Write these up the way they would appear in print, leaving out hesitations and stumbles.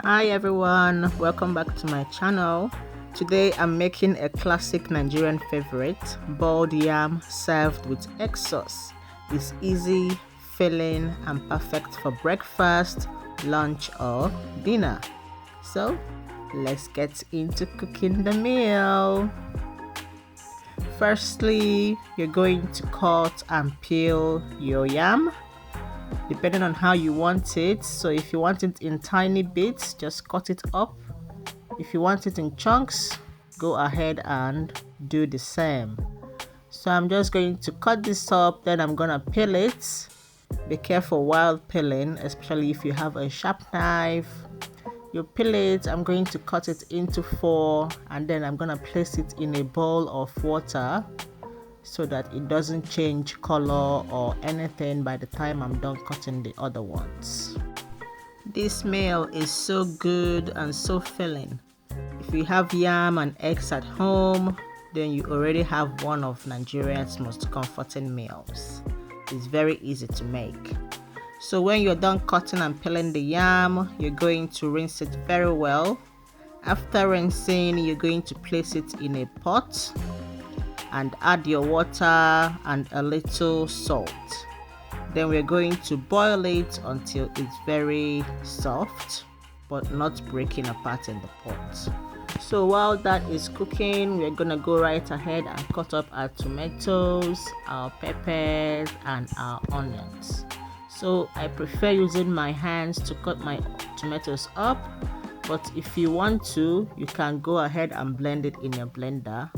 Hi everyone, welcome back to my channel. Today I'm making a classic Nigerian favorite, boiled yam served with egg sauce. It's easy, filling and perfect for breakfast, lunch or dinner. So let's get into cooking the meal. Firstly, you're going to cut and peel your yam depending on how you want it. So if you want it in tiny bits, just cut it up. If you want it in chunks, go ahead and do the same. So I'm just going to cut this up, then I'm gonna peel it. Be careful while peeling, especially if you have a sharp knife. You peel it, I'm going to cut it into 4 and then I'm gonna place it in a bowl of water so that it doesn't change color or anything by the time I'm done cutting the other ones. This meal is so good and so filling. If you have yam and eggs at home, then you already have one of Nigeria's most comforting meals. It's very easy to make. So when you're done cutting and peeling the yam, you're going to rinse it very well. After rinsing, you're going to place it in a pot and add your water and a little salt. Then we're going to boil it until it's very soft but not breaking apart in the pot. So while that is cooking, we're gonna go right ahead and cut up our tomatoes, our peppers and our onions. So I prefer using my hands to cut my tomatoes up, but if you want to, you can go ahead and blend it in your blender.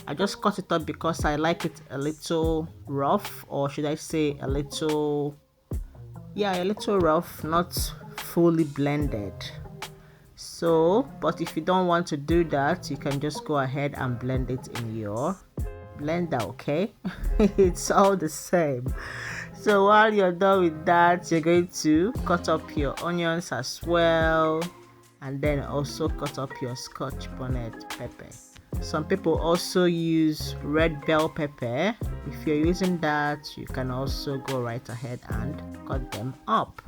I just cut it up because I like it a little rough, or should I say a little rough, not fully blended. So, but if you don't want to do that, you can just go ahead and blend it in your blender, okay? It's all the same. So while you're done with that, you're going to cut up your onions as well, and then also cut up your scotch bonnet pepper. Some people also use red bell pepper. If you're using that, you can also go right ahead and cut them up.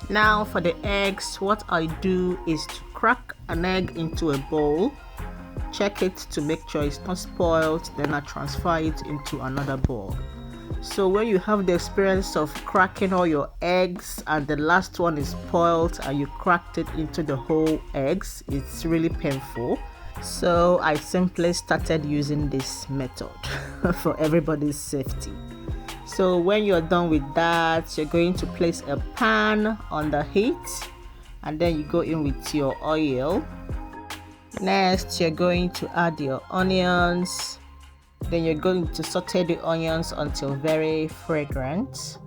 Now for the eggs, what I do is to crack an egg into a bowl, check it to make sure it's not spoiled, then I transfer it into another bowl. So when you have the experience of cracking all your eggs and the last one is spoiled and you cracked it into the whole eggs, it's really painful. So I simply started using this method for everybody's safety. So when you're done with that, you're going to place a pan on the heat and then you go in with your oil. Next, you're going to add your onions. Then you're going to saute the onions until very fragrant.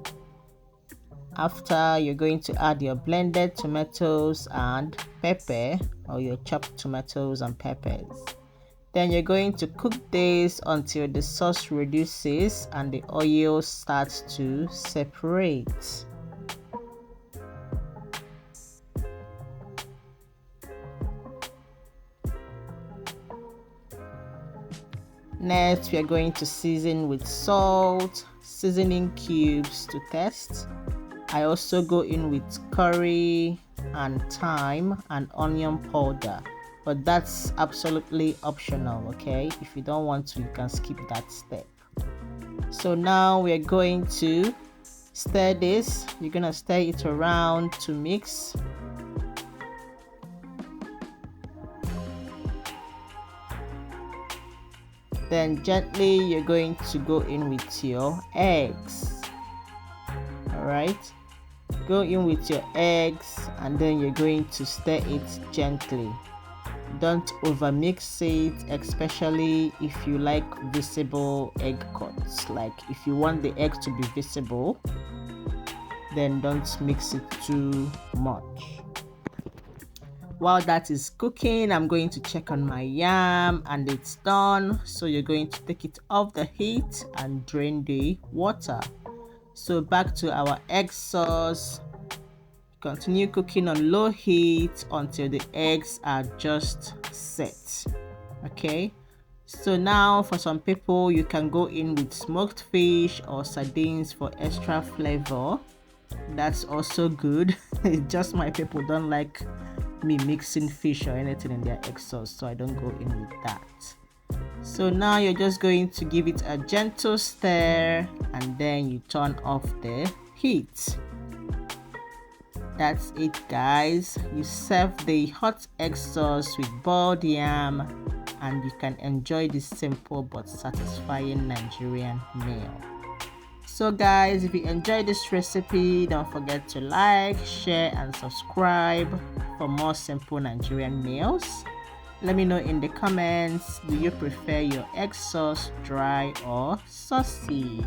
After, you're going to add your blended tomatoes and pepper, or your chopped tomatoes and peppers. Then you're going to cook this until the sauce reduces and the oil starts to separate. Next, we are going to season with salt, seasoning cubes to taste. I also go in with curry and thyme and onion powder, but that's absolutely optional, okay? If you don't want to, you can skip that step. So now we're going to stir this. You're gonna stir it around to mix. Then gently you're going to go in with your eggs. Alright, go in with your eggs and then you're going to stir it gently. Don't overmix it, especially if you like visible egg cuts. Like if you want the egg to be visible, then don't mix it too much. While that is cooking, I'm going to check on my yam and it's done. So you're going to take it off the heat and drain the water. So back to our egg sauce. Continue cooking on low heat until the eggs are just set. Okay, so now for some people you can go in with smoked fish or sardines for extra flavor. That's also good. It's just my people don't like me mixing fish or anything in their egg sauce, so I don't go in with that. So now you're just going to give it a gentle stir and then you turn off the heat. That's it, guys. You serve the hot egg sauce with boiled yam and you can enjoy this simple but satisfying Nigerian meal. So guys, if you enjoyed this recipe, don't forget to like, share and subscribe for more simple Nigerian meals. Let me know in the comments, do you prefer your egg sauce dry or saucy?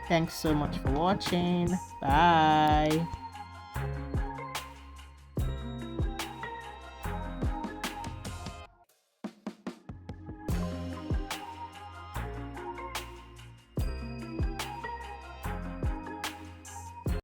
Thanks so much for watching. Bye.